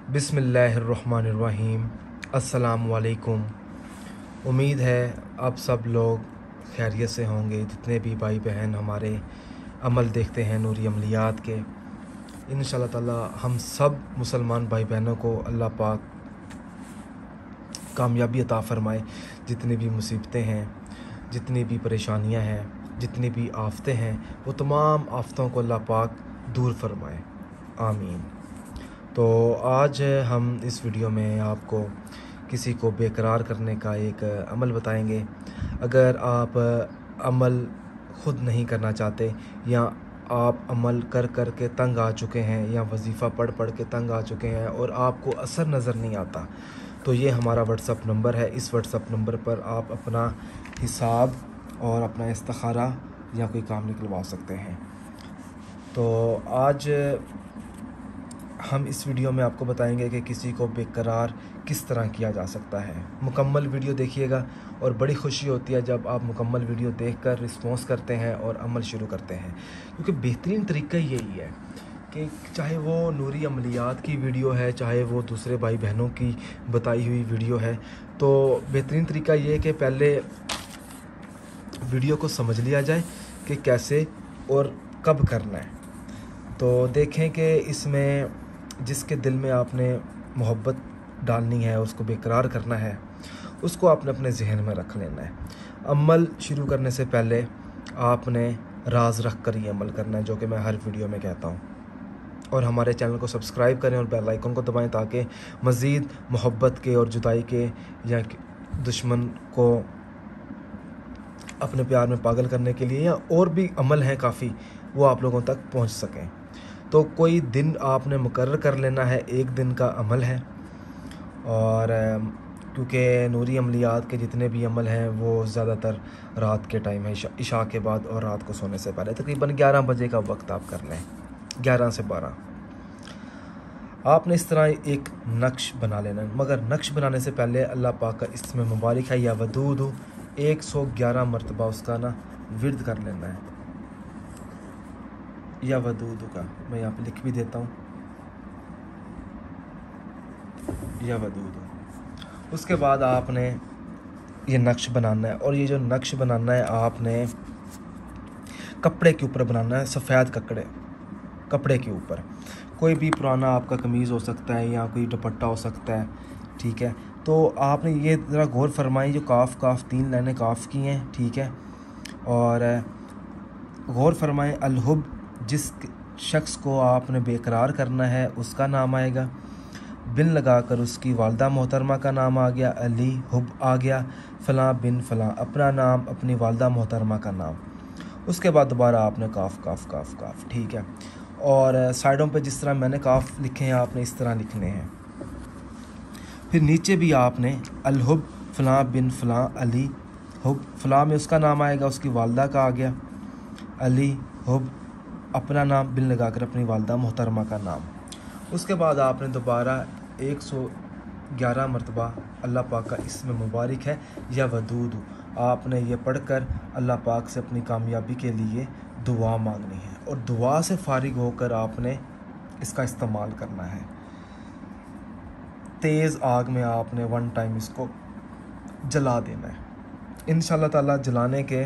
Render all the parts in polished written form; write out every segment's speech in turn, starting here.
बिस्मिल्लाहिर्रहमानिर्रहीम। अस्सलामुअलैकुम। उम्मीद है आप सब लोग खैरियत से होंगे। जितने भी भाई बहन हमारे अमल देखते हैं नूरी अमलियात के, इंशाअल्लाह ताला हम सब मुसलमान भाई बहनों को अल्लाह पाक कामयाबी अता फ़रमाए। जितनी भी मुसीबतें हैं, जितनी भी परेशानियां हैं, जितनी भी आफतें हैं, वो तमाम आफतों को अल्लाह पाक दूर फरमाए, आमीन। तो आज हम इस वीडियो में आपको किसी को बेकरार करने का एक अमल बताएंगे। अगर आप अमल ख़ुद नहीं करना चाहते, या आप अमल कर कर के तंग आ चुके हैं, या वजीफ़ा पढ़ पढ़ के तंग आ चुके हैं और आपको असर नज़र नहीं आता, तो ये हमारा व्हाट्सअप नंबर है। इस व्हाट्सअप नंबर पर आप अपना हिसाब और अपना इस्तिखारा या कोई काम निकलवा सकते हैं। तो आज हम इस वीडियो में आपको बताएंगे कि किसी को बेकरार किस तरह किया जा सकता है। मुकम्मल वीडियो देखिएगा और बड़ी खुशी होती है जब आप मुकम्मल वीडियो देखकर रिस्पॉन्स करते हैं और अमल शुरू करते हैं, क्योंकि बेहतरीन तरीका यही है कि चाहे वो नूरी अमलियात की वीडियो है, चाहे वो दूसरे भाई बहनों की बताई हुई वीडियो है, तो बेहतरीन तरीका ये है कि पहले वीडियो को समझ लिया जाए कि कैसे और कब करना है। तो देखें कि इसमें जिसके दिल में आपने मोहब्बत डालनी है, उसको बेकरार करना है, उसको आपने अपने जहन में रख लेना है। अमल शुरू करने से पहले आपने राज रख कर ही अमल करना है, जो कि मैं हर वीडियो में कहता हूँ। और हमारे चैनल को सब्सक्राइब करें और बेल आइकन को दबाएं, ताकि मज़ीद मोहब्बत के और जुदाई के या दुश्मन को अपने प्यार में पागल करने के लिए या और भी अमल हैं काफ़ी, वो आप लोगों तक पहुंच सकें। तो कोई दिन आपने मुकर्रर कर लेना है, एक दिन का अमल है। और क्योंकि नूरी अमलियात के जितने भी अमल हैं वो ज़्यादातर रात के टाइम है, इशा के बाद और रात को सोने से पहले तकरीबन 11 बजे का वक्त आप कर लें, 11 से 12। आपने इस तरह एक नक्श बना लेना है, मगर नक्श बनाने से पहले अल्लाह पाक का इसमें मुबारक है या वदूद 111 मरतबा उसका ना विर्द कर लेना है, या वदूद का मैं यहाँ पे लिख भी देता हूँ, या वदूद। उसके बाद आपने ये नक्श बनाना है, और ये जो नक्श बनाना है आपने कपड़े के ऊपर बनाना है, सफ़ेद कपड़े के ऊपर। कोई भी पुराना आपका कमीज़ हो सकता है या कोई दुपट्टा हो सकता है, ठीक है। तो आपने ये ज़रा गौर फरमाई, जो काफ़ 3 लाइनें काफ़ की हैं, ठीक है। और गौर फरमाएं, अलहुब जिस शख्स को आपने बेकरार करना है उसका नाम आएगा, बिन लगाकर उसकी वालदा मोहतरमा का नाम आ गया, अली हुब आ गया, फ़लाँ बिन फ़लाँ अपना नाम, अपनी वालदा मोहतरमा का नाम। उसके बाद दोबारा आपने काफ़, ठीक है। और साइडों पे जिस तरह मैंने काफ़ लिखे हैं आपने इस तरह लिखने हैं। फिर नीचे भी आपने अलहुब फ़लाँ बिन फ़लाँ अली हुब, फ़लाँ में उसका नाम आएगा, उसकी वालदा का आ गया, अली हुब अपना नाम, बिन लगाकर अपनी वालदा मोहतरमा का नाम। उसके बाद आपने दोबारा 111 मरतबा अल्लाह पाक का इसमें मुबारक है या वदूद, आपने ये पढ़कर अल्लाह पाक से अपनी कामयाबी के लिए दुआ मांगनी है, और दुआ से फारिग होकर आपने इसका इस्तेमाल करना है। तेज़ आग में आपने 1 टाइम इसको जला देना है। इंशाअल्लाह ताला जलाने के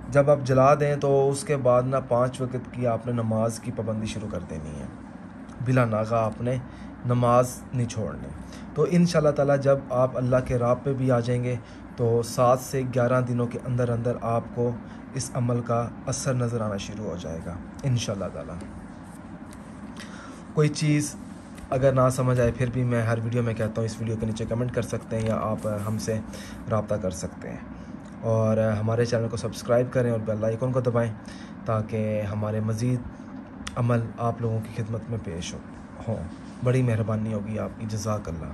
जब आप जला दें तो उसके बाद ना 5 वक़्त की आपने नमाज की पाबंदी शुरू कर देनी है, बिला नागा आपने नमाज नहीं छोड़नी। तो इंशाअल्लाह ताला जब आप अल्लाह के राह पे भी आ जाएंगे तो 7 से 11 दिनों के अंदर अंदर आपको इस अमल का असर नज़र आना शुरू हो जाएगा इंशाअल्लाह ताला। कोई चीज़ अगर ना समझ आए, फिर भी मैं हर वीडियो में कहता हूँ, इस वीडियो के नीचे कमेंट कर सकते हैं या आप हमसे रब्ता कर सकते हैं। और हमारे चैनल को सब्सक्राइब करें और बेल आइकन को दबाएं, ताकि हमारे मज़ीद अमल आप लोगों की खिदमत में पेश हों। बड़ी मेहरबानी होगी आपकी, जज़ाकल्लाह।